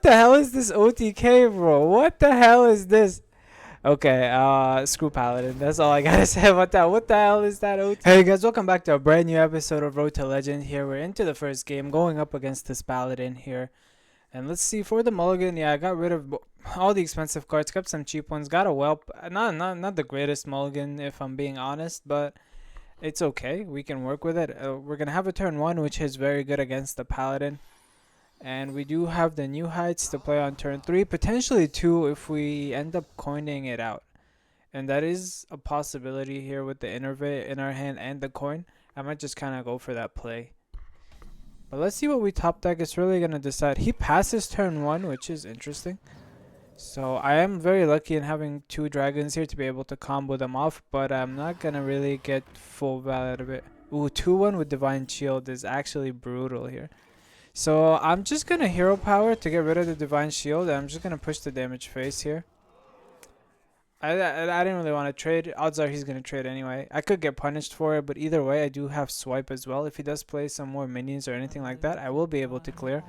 the hell is this OTK, bro? What the hell is this? Okay, screw Paladin. That's all I gotta say about that. What the hell is that OT? Hey guys, welcome back to a brand new episode of Road to Legend. Here we're into the first game, going up against this Paladin here. And let's see, for the mulligan, yeah, I got rid of all the expensive cards, kept some cheap ones, got a whelp. Not the greatest mulligan if I'm being honest, but it's okay. We can work with it. We're gonna have a turn one, which is very good against the Paladin. And we do have the new heights to play on turn 3, potentially 2 if we end up coining it out. And that is a possibility here with the innervate in our hand and the coin. I might just kind of go for that play. But let's see what we top deck is really going to decide. He passes turn 1, which is interesting. So I am very lucky in having 2 dragons here to be able to combo them off, but I'm not going to really get full value out of it. Ooh, 2-1 with Divine Shield is actually brutal here. So I'm just going to hero power to get rid of the Divine Shield. And I'm just going to push the damage phase here. I didn't really want to trade. Odds are he's going to trade anyway. I could get punished for it, but either way, I do have swipe as well. If he does play some more minions or anything like that, I will be able to clear.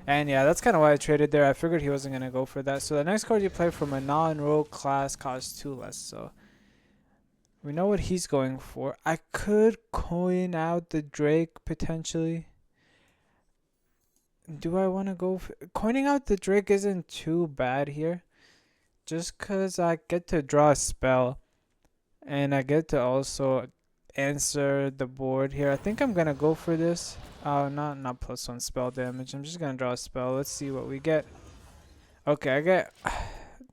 And yeah, that's kind of why I traded there. I figured he wasn't going to go for that. So the next card you play from a non-rogue class costs 2 less. So we know what he's going for. I could coin out the Drake potentially. Do I want to go for coining out the Drake? Isn't too bad here, just cause I get to draw a spell and I get to also answer the board here. I think I'm gonna go for this. Not +1 spell damage. I'm just gonna draw a spell. Let's see what we get. Okay, I get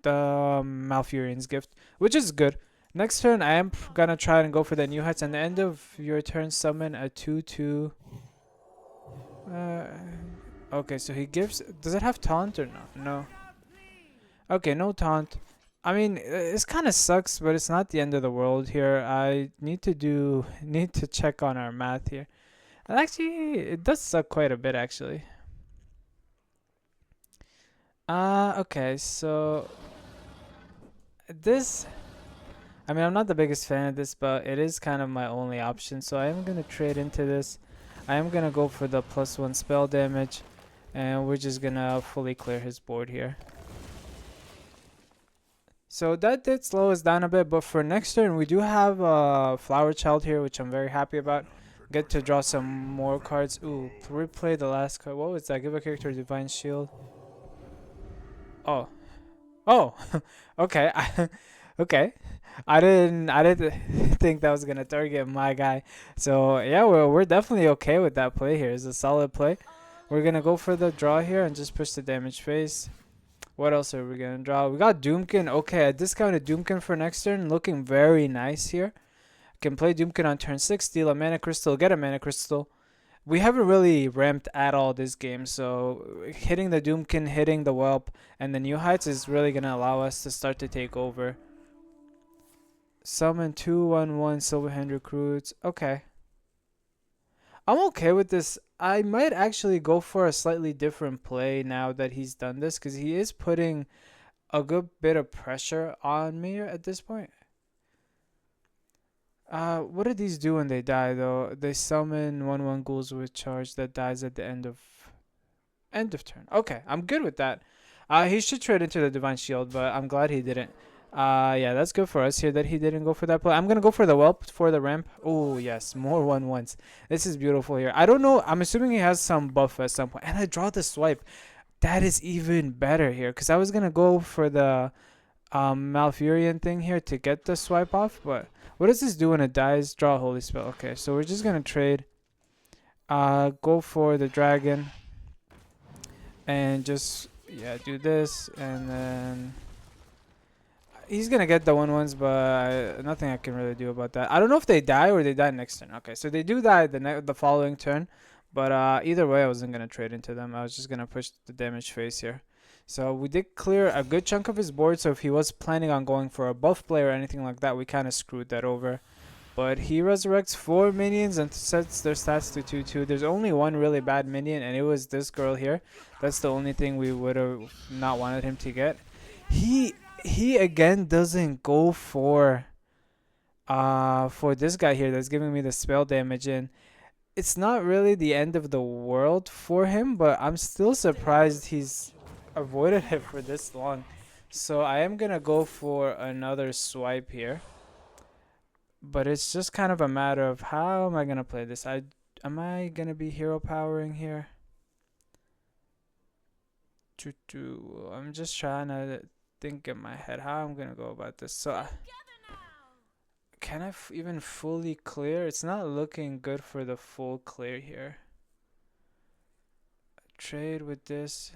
the Malfurion's Gift, which is good. Next turn, I am gonna try and go for the new heights. And the end of your turn, summon a 2/2. Okay, so he gives. Does it have taunt or no? No. Okay, no taunt. I mean, this kind of sucks, but it's not the end of the world here. I need to check on our math here. And actually, it does suck quite a bit actually. Okay, so this. I mean, I'm not the biggest fan of this, but it is kind of my only option. So I am gonna trade into this. I am gonna go for the +1 spell damage. And we're just gonna fully clear his board here. So that did slow us down a bit, but for next turn we do have a Flower Child here, which I'm very happy about. Get to draw some more cards. Ooh, replay the last card. What was that? Give a character a Divine Shield. Oh. Oh. Okay. Okay. I didn't think that was gonna target my guy. So yeah, we're definitely okay with that play here. It's a solid play. We're gonna go for the draw here and just push the damage phase. What else are we gonna draw? We got Doomkin. Okay, I discounted Doomkin for next turn. Looking very nice here. Can play Doomkin on turn 6, steal a mana crystal, get a mana crystal. We haven't really ramped at all this game, so hitting the Doomkin, hitting the Whelp, and the new heights is really gonna allow us to start to take over. Summon 2/1/1 Silverhand Recruits. Okay. I'm okay with this. I might actually go for a slightly different play now that he's done this, because he is putting a good bit of pressure on me at this point. What do these do when they die though? They summon 1/1 ghouls with charge that dies at the end of turn. Okay, I'm good with that. He should trade into the Divine Shield, but I'm glad he didn't. Yeah, that's good for us here that he didn't go for that play. I'm gonna go for the Whelp for the ramp. Oh yes, more 1/1s. This is beautiful here. I don't know. I'm assuming he has some buff at some point. And I draw the swipe. That is even better here, because I was gonna go for the Malfurion thing here to get the swipe off. But what does this do when it dies? Draw a holy spell. Okay, so we're just gonna trade. Go for the dragon. And just do this, and then he's gonna get the 1/1s, but nothing I can really do about that. I don't know if they die or they die next turn. Okay, so they do die the following turn, but either way, I wasn't gonna trade into them. I was just gonna push the damage phase here. So we did clear a good chunk of his board. So if he was planning on going for a buff play or anything like that, we kind of screwed that over. But he resurrects 4 minions and sets their stats to 2/2. There's only one really bad minion, and it was this girl here. That's the only thing we would have not wanted him to get. He again doesn't go for this guy here that's giving me the spell damage, and it's not really the end of the world for him, but I'm still surprised he's avoided it for this long. So I am gonna go for another swipe here. But it's just kind of a matter of how am I gonna play this? Am I gonna be hero powering here? I'm just trying to think in my head how I'm gonna go about this. So can I even fully clear? It's not looking good for the full clear here. Trade with this.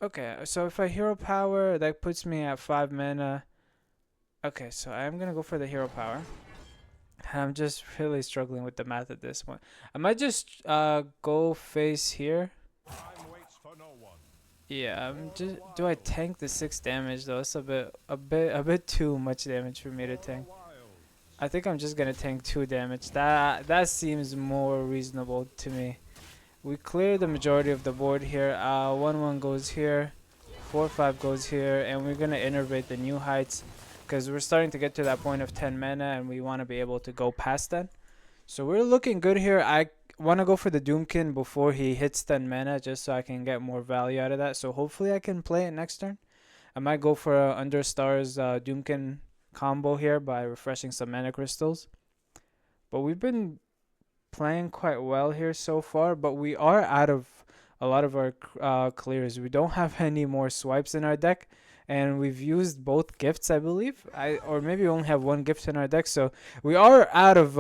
Okay, so if I hero power, that puts me at 5 mana. Okay, so I'm gonna go for the hero power. I'm just really struggling with the math at this point. I might just go face here. Yeah, I'm just. Do I tank the 6 damage though? It's a bit too much damage for me to tank. I think I'm just gonna tank 2 damage. That seems more reasonable to me. We clear the majority of the board here. 1/1 goes here, 4/5 goes here, and we're gonna innervate the new heights because we're starting to get to that point of 10 mana, and we want to be able to go past that. So we're looking good here. I want to go for the Doomkin before he hits 10 mana just so I can get more value out of that. So hopefully I can play it next turn. I might go for a Understars Doomkin combo here by refreshing some mana crystals. But we've been playing quite well here so far, but we are out of a lot of our clears. We don't have any more swipes in our deck, and we've used both gifts, I believe. Or maybe we only have 1 gift in our deck, so we are out of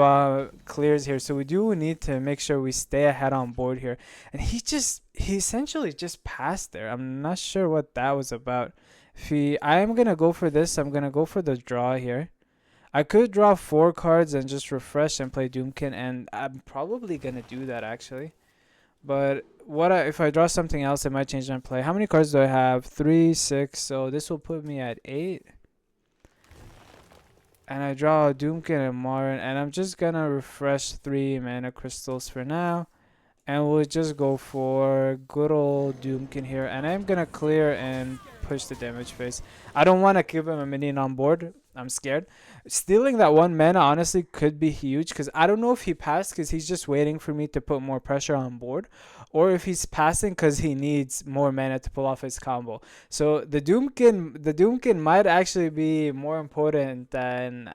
clears here. So we do need to make sure we stay ahead on board here. And he essentially just passed there. I'm not sure what that was about. I am gonna go for this. I'm gonna go for the draw here. I could draw 4 cards and just refresh and play Doomkin, and I'm probably gonna do that actually. But if I draw something else, it might change my play. How many cards do I have? 3, 6. So this will put me at 8. And I draw a Doomkin and Marin, and I'm just gonna refresh 3 mana crystals for now. And we'll just go for good old Doomkin here. And I'm gonna clear and push the damage phase. I don't want to keep him a minion on board. I'm scared. Stealing that 1 mana honestly could be huge because I don't know if he passed because he's just waiting for me to put more pressure on board, or if he's passing because he needs more mana to pull off his combo. So the Doomkin might actually be more important than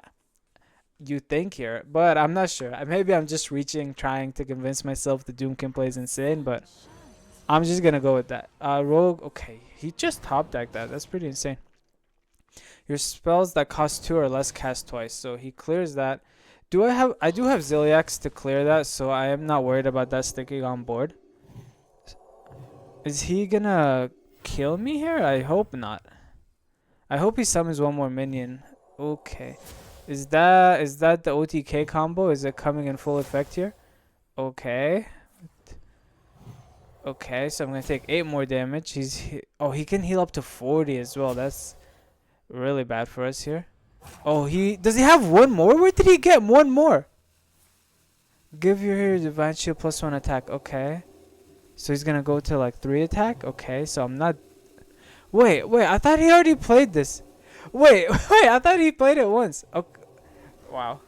you think here, but I'm not sure. Maybe I'm just reaching, trying to convince myself the Doomkin play is insane, but I'm just gonna go with that. Rogue, okay, he just top decked that. That's pretty insane. Your spells that cost 2 or less cast twice, so he clears that. I do have Ziliax to clear that, so I am not worried about that sticking on board. Is he gonna kill me here? I hope not. I hope he summons 1 more minion. Okay. Is that the OTK combo? Is it coming in full effect here? Okay. Okay, so I'm gonna take 8 more damage. He can heal up to 40 as well. That's really bad for us here. Oh, does he have 1 more? Where did he get 1 more? Give your hero divine shield +1 attack. Okay. So he's gonna go to like 3 attack. Okay, so I'm not. Wait. I thought he already played this. Wait. I thought he played it once. Okay. Wow.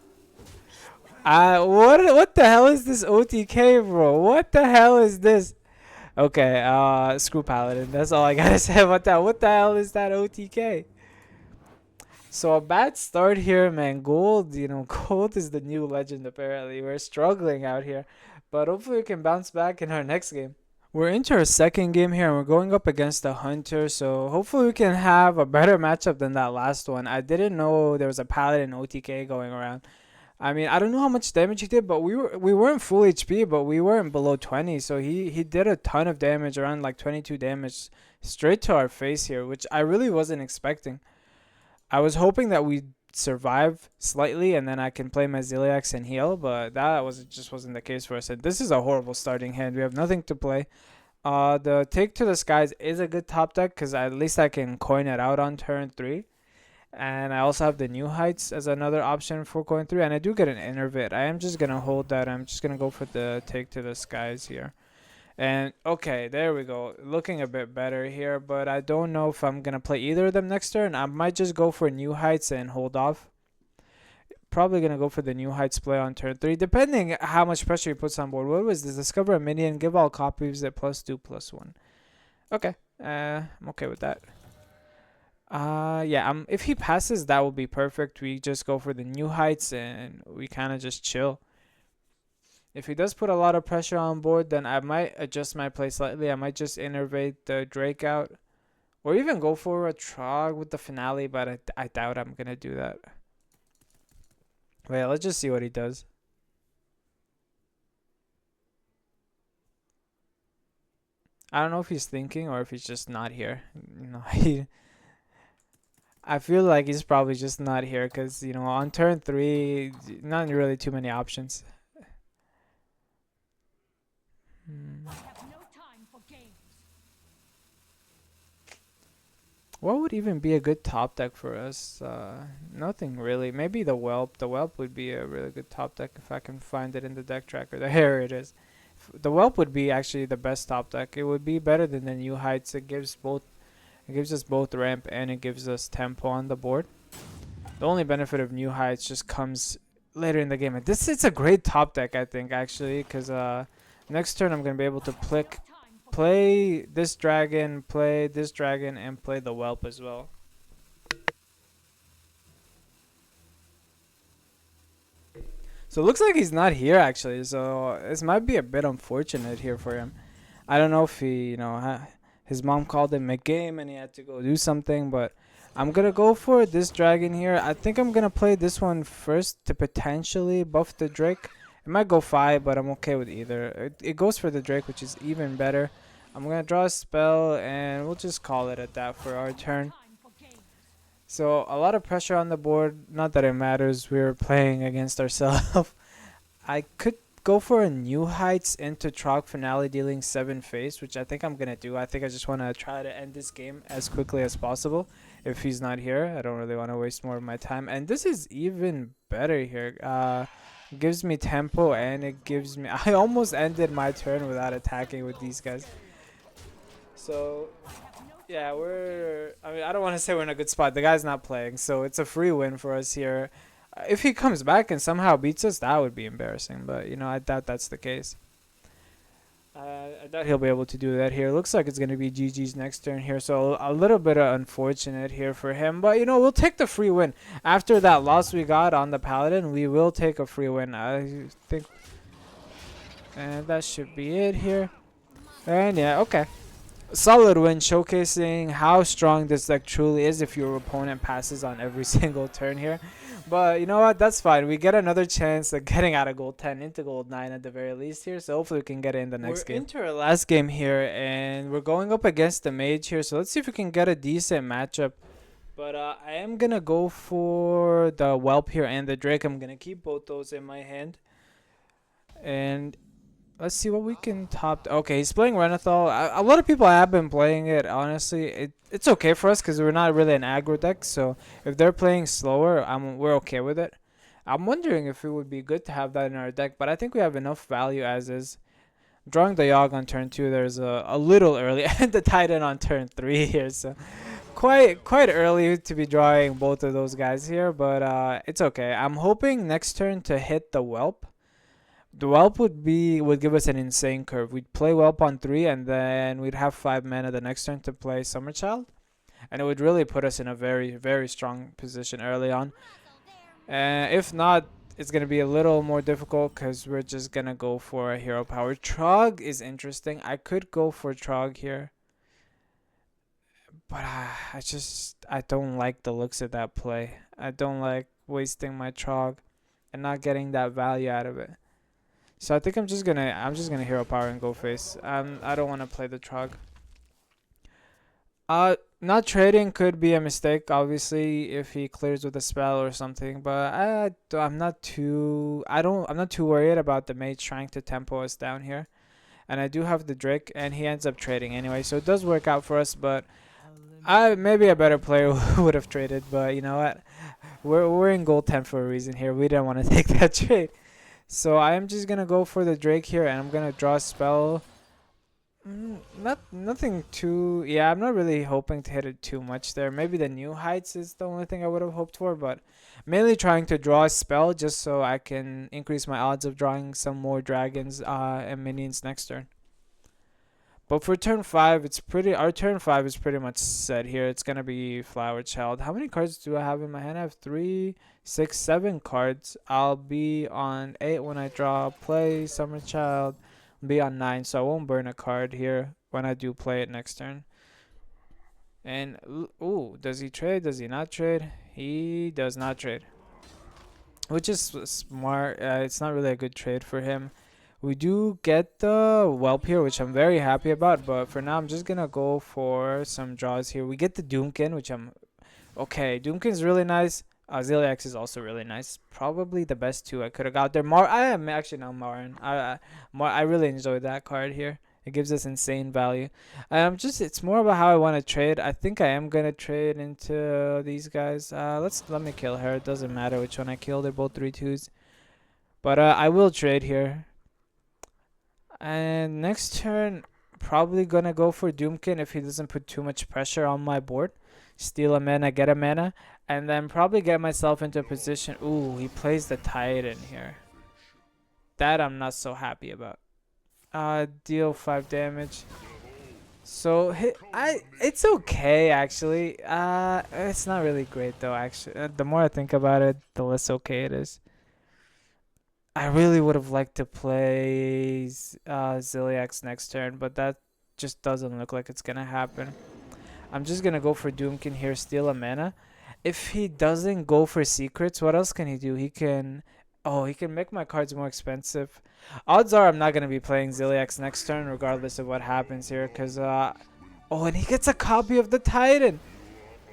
What the hell is this OTK, bro? What the hell is this? Okay. Screw Paladin. That's all I gotta say about that. What the hell is that OTK? So a bad start here, man. Gold, gold is the new legend apparently. We're struggling out here. But hopefully we can bounce back in our next game. We're into our second game here, and we're going up against a Hunter. So hopefully we can have a better matchup than that last one. I didn't know there was a Paladin OTK going around. I mean, I don't know how much damage he did, but we weren't full HP, but we weren't below 20. So he did a ton of damage, around like 22 damage straight to our face here, which I really wasn't expecting. I was hoping that we'd survive slightly and then I can play my Ziliax and heal, but that just wasn't the case for us. And this is a horrible starting hand. We have nothing to play. The Take to the Skies is a good top deck because at least I can coin it out on turn 3. And I also have the New Heights as another option for coin 3. And I do get an Innervate. I am just going to hold that. I'm just going to go for the Take to the Skies here. And okay, there we go. Looking a bit better here, but I don't know if I'm going to play either of them next turn. I might just go for New Heights and hold off. probably gonna go for the New Heights play on turn 3, depending how much pressure he puts on board. What was this? Discover a minion, give all copies at +2/+1. Okay, I'm okay with that. Yeah, if he passes, that would be perfect. We just go for the New Heights and we kind of just chill. If he does put a lot of pressure on board, then I might adjust my play slightly. I might just innervate the Drake out, or even go for a Trog with the finale, but I doubt I'm gonna do that. Wait, let's just see what he does. I don't know if he's thinking or if he's just not here. You know, I feel like he's probably just not here because, you know, on turn 3, not really too many options. What would even be a good top deck for us? Nothing really. Maybe the Whelp. The Whelp would be a really good top deck if I can find it in the deck tracker. There it is. The Whelp would be actually the best top deck. It would be better than the New Heights. It gives us both ramp and it gives us tempo on the board. The only benefit of New Heights just comes later in the game. And it's a great top deck, I think, actually, because next turn I'm gonna be able to play this dragon, and play the Whelp as well. So it looks like he's not here actually. So this might be a bit unfortunate here for him. I don't know if he, you know, his mom called him mid-game and he had to go do something, but I'm gonna go for this dragon here. I think I'm gonna play this one first to potentially buff the Drake. It might go 5, but I'm okay with either. It goes for the Drake, which is even better. I'm gonna draw a spell and we'll just call it at that for our turn. So a lot of pressure on the board. Not that it matters. We're playing against ourselves. I could go for a New Heights into Trog Finale, dealing 7 face, which I think I'm gonna do. I think I just want to try to end this game as quickly as possible. If he's not here, I don't really want to waste more of my time. And this is even better here. Gives me tempo and it gives me... I almost ended my turn without attacking with these guys. So, yeah, I mean, I don't want to say we're in a good spot. The guy's not playing, so it's a free win for us here. If he comes back and somehow beats us, that would be embarrassing. But, you know, I doubt that's the case. I doubt he'll be able to do that here. Looks like it's going to be GG's next turn here. So a little bit unfortunate here for him. But, you know, we'll take the free win. After that loss we got on the Paladin, we will take a free win. I think. And that should be it here. And, yeah, okay. Solid win, showcasing how strong this deck truly is if your opponent passes on every single turn here. But you know what, that's fine. We get another chance at getting out of gold 10 into gold 9 at the very least here, so hopefully we can get it in the next game. We're into our last game here and we're going up against the Mage here, so let's see if we can get a decent matchup. But I am gonna go for the Whelp here and the Drake. I'm gonna keep both those in my hand. And let's see what we can top. Okay, he's playing Renathal. A lot of people have been playing it, honestly. It's okay for us because we're not really an aggro deck. So if they're playing slower, we're okay with it. I'm wondering if it would be good to have that in our deck, but I think we have enough value as is. Drawing the Yogg on turn 2, there's a little early, and the Titan on turn 3 here. So quite early to be drawing both of those guys here, but it's okay. I'm hoping next turn to hit the Whelp. The Whelp would give us an insane curve. We'd play Whelp on 3 and then we'd have 5 mana the next turn to play Summerchild. And it would really put us in a very, very strong position early on. If not, it's going to be a little more difficult because we're just going to go for a hero power. Trog is interesting. I could go for Trog here. But I don't like the looks of that play. I don't like wasting my Trog and not getting that value out of it. So I think I'm just gonna hero power and go face. I don't want to play the Trog. Not trading could be a mistake, obviously, if he clears with a spell or something. But I'm not too worried about the Mage trying to tempo us down here. And I do have the Drake, and he ends up trading anyway, so it does work out for us. But maybe a better player would have traded. But you know what? We're in gold 10 for a reason here. We didn't want to take that trade. So I am just going to go for the Drake here, and I'm going to draw a spell. Nothing too. Yeah, I'm not really hoping to hit it too much there. Maybe the new heights is the only thing I would have hoped for, but mainly trying to draw a spell just so I can increase my odds of drawing some more dragons and minions next turn. But for turn 5, it's pretty. Our turn 5 is pretty much set here. It's gonna be Flower Child. How many cards do I have in my hand? I have 3, 6, 7 cards. I'll be on 8 when I draw play Summer Child. I'll be on 9, so I won't burn a card here when I do play it next turn. And ooh, does he trade? Does he not trade? He does not trade, which is smart. It's not really a good trade for him. We do get the Whelp here, which I'm very happy about, but for now I'm just gonna go for some draws here. We get the Doomkin, which I'm okay. Doomkin's really nice. Ziliax is also really nice. Probably the best two I could have got there. I am actually not Marin. I really enjoyed that card here. It gives us insane value. It's more about how I want to trade. I think I am gonna trade into these guys. Let me kill her. It doesn't matter which one I kill. They're both 3/2s. But I will trade here. And next turn, probably gonna go for Doomkin if he doesn't put too much pressure on my board. Steal a mana, get a mana, and then probably get myself into a position. Ooh, he plays the Titan here. That I'm not so happy about. Deal 5 damage. So it's okay actually. It's not really great though. Actually, the more I think about it, the less okay it is. I really would have liked to play Ziliax next turn, but that just doesn't look like it's gonna happen. I'm just gonna go for Doomkin here, steal a mana. If he doesn't go for secrets, what else can he do? He can make my cards more expensive. Odds are I'm not gonna be playing Ziliax next turn, regardless of what happens here, cause and he gets a copy of the Titan.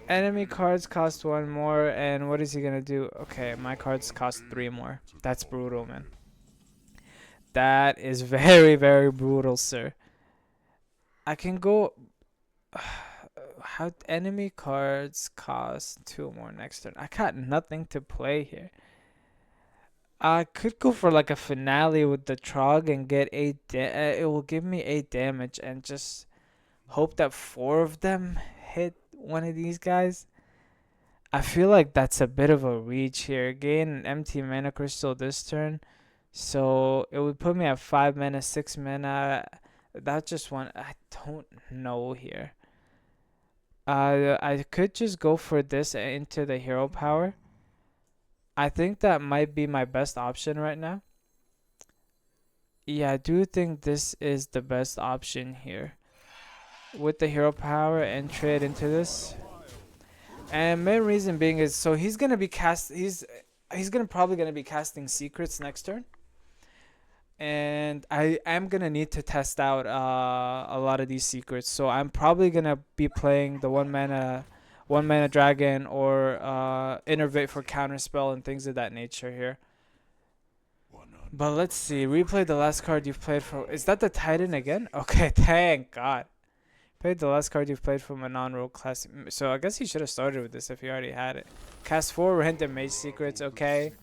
Enemy cards cost 1 more, and what is he gonna do? Okay, my cards cost 3 more. That's brutal, man. That is very, very brutal, sir. I can go. How enemy cards cost 2 more next turn? I got nothing to play here. I could go for like a finale with the Trog and get 8. It will give me 8 damage, and just hope that 4 of them hit one of these guys. I feel like that's a bit of a reach here. Gain an empty mana crystal this turn, so it would put me at 5 mana, 6 mana. That just one, I don't know here. I could just go for this into the hero power. I think that might be my best option right now. Yeah, I do think this is the best option here. With the hero power and trade into this. And main reason being is so he's gonna be probably gonna be casting secrets next turn. And I am gonna need to test out a lot of these secrets. So I'm probably gonna be playing the one mana dragon or innervate for counterspell and things of that nature here. But let's see. Replay the last card you've played for. Is that the Titan again? Okay, thank God. Played the last card you've played from a non-rogue class. So I guess he should have started with this if he already had it. Cast 4 random mage secrets. Okay.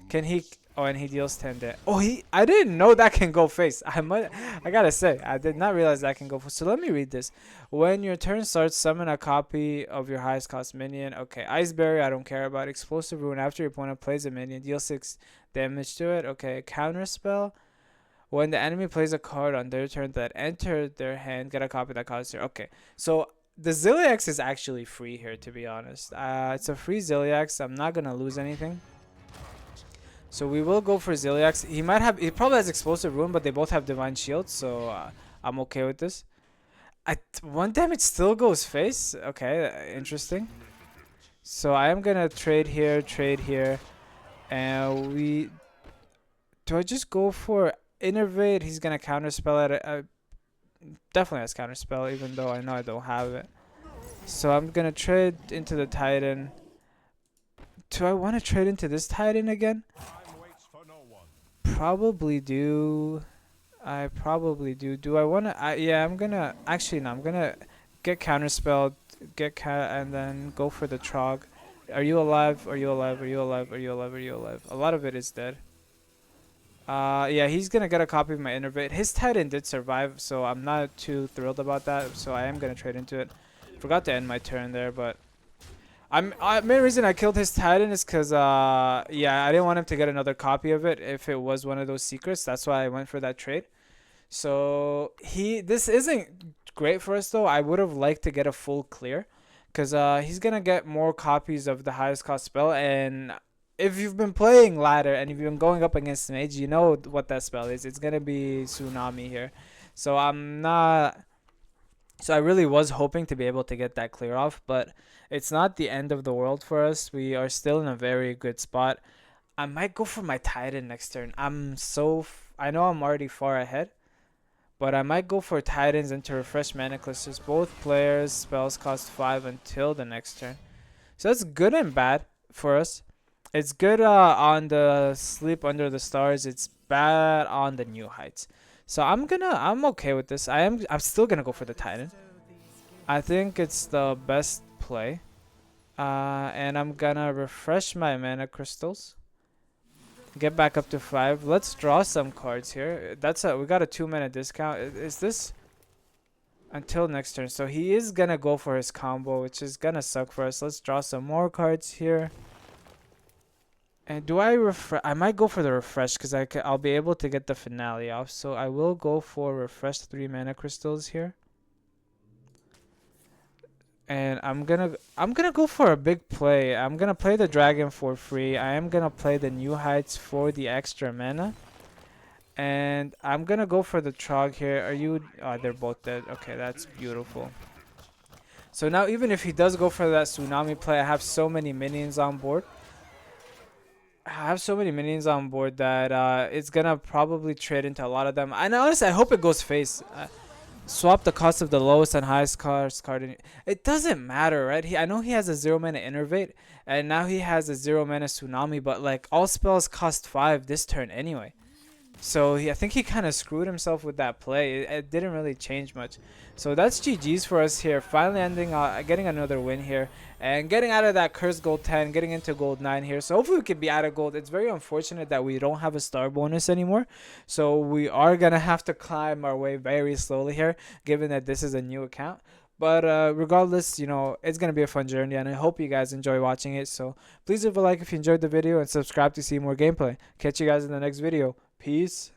Can he? Oh, and he deals 10 damage. Oh, I didn't know that can go face. I gotta say, I did not realize that can go. So let me read this. When your turn starts, summon a copy of your highest cost minion. Okay, Iceberry, I don't care about. Explosive Rune. After your opponent plays a minion, deal 6 damage to it. Okay, counter spell. When the enemy plays a card on their turn that entered their hand, get a copy of that card. Okay, so the Ziliax is actually free here, to be honest. It's a free Ziliax. I'm not gonna lose anything. So we will go for Ziliax. He probably has Explosive Rune, but they both have Divine Shield, so I'm okay with this. 1 damage still goes face. Okay, interesting. So I am gonna trade here, and do I just go for Innervate? He's gonna counterspell it. Definitely has counterspell, even though I know I don't have it. So I'm gonna trade into the Titan. Do I want to trade into this Titan again? Probably do. I probably do. Do I want to? Yeah, I'm gonna. Actually, no. I'm gonna get counterspelled, and then go for the Trog. Are you alive? Are you alive? Are you alive? Are you alive? Are you alive? A lot of it is dead. Yeah, he's gonna get a copy of my Innervate. His Titan did survive, so I'm not too thrilled about that. So I am gonna trade into it. Forgot to end my turn there, but main reason I killed his Titan is because yeah, I didn't want him to get another copy of it if it was one of those secrets. That's why I went for that trade. So this isn't great for us though. I would have liked to get a full clear, because he's gonna get more copies of the highest cost spell. And if you've been playing ladder and if you've been going up against Mage, you know what that spell is. It's gonna be Tsunami here. So I'm not. So I really was hoping to be able to get that clear off, but it's not the end of the world for us. We are still in a very good spot. I might go for my Titan next turn. I know I'm already far ahead, but I might go for Titans and to refresh mana clusters. Both players' spells cost 5 until the next turn. So that's good and bad for us. It's good on the Sleep Under the Stars. It's bad on the New Heights. So I'm okay with this. I'm still gonna go for the Titan. I think it's the best play. And I'm gonna refresh my mana crystals. Get back up to 5. Let's draw some cards here. We got a 2-mana discount. Is this until next turn? So he is gonna go for his combo, which is gonna suck for us. Let's draw some more cards here. And do I refresh? I might go for the refresh because I'll be able to get the finale off. So I will go for refresh 3 mana crystals here. And I'm gonna go for a big play. I'm gonna play the dragon for free. I am gonna play the New Heights for the extra mana. And I'm gonna go for the Trog here. They're both dead. Okay, that's beautiful. So now even if he does go for that Tsunami play, I have so many minions on board. That it's gonna probably trade into a lot of them. And honestly, I hope it goes face. Swap the cost of the lowest and highest cost card. It doesn't matter, right? I know he has a 0 mana Innervate, and now he has a 0 mana Tsunami, but like all spells cost 5 this turn anyway. So I think he kind of screwed himself with that play. It didn't really change much. So that's GG's for us here. Finally getting another win here. And getting out of that cursed gold 10, getting into gold 9 here. So hopefully we can be out of gold. It's very unfortunate that we don't have a star bonus anymore. So we are going to have to climb our way very slowly here, given that this is a new account. But regardless, it's going to be a fun journey, and I hope you guys enjoy watching it. So please leave a like if you enjoyed the video and subscribe to see more gameplay. Catch you guys in the next video. Peace.